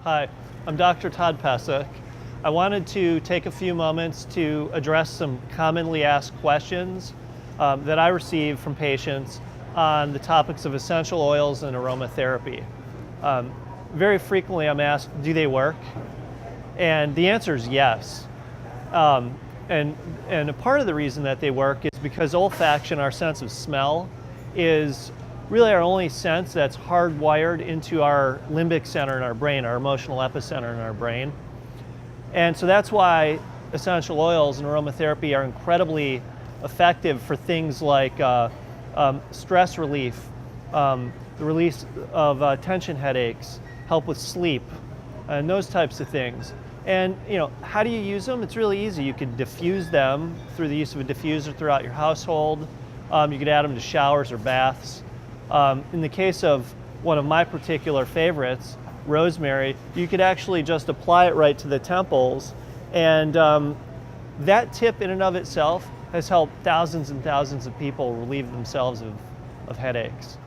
Hi, I'm Dr. Todd Pesek. I wanted to take a few moments to address some commonly asked questions that I receive from patients on the topics of essential oils and aromatherapy. Very frequently I'm asked, do they work? And the answer is yes. And a part of the reason that they work is because olfaction, our sense of smell, is really our only sense that's hardwired into our limbic center in our brain, our emotional epicenter in our brain. And so that's why essential oils and aromatherapy are incredibly effective for things like stress relief, the release of tension headaches, help with sleep, and those types of things. And how do you use them? It's really easy. You could diffuse them through the use of a diffuser throughout your household. You could add them to showers or baths. In the case of one of my particular favorites, rosemary, you could actually just apply it right to the temples, and that tip in and of itself has helped thousands and thousands of people relieve themselves of headaches.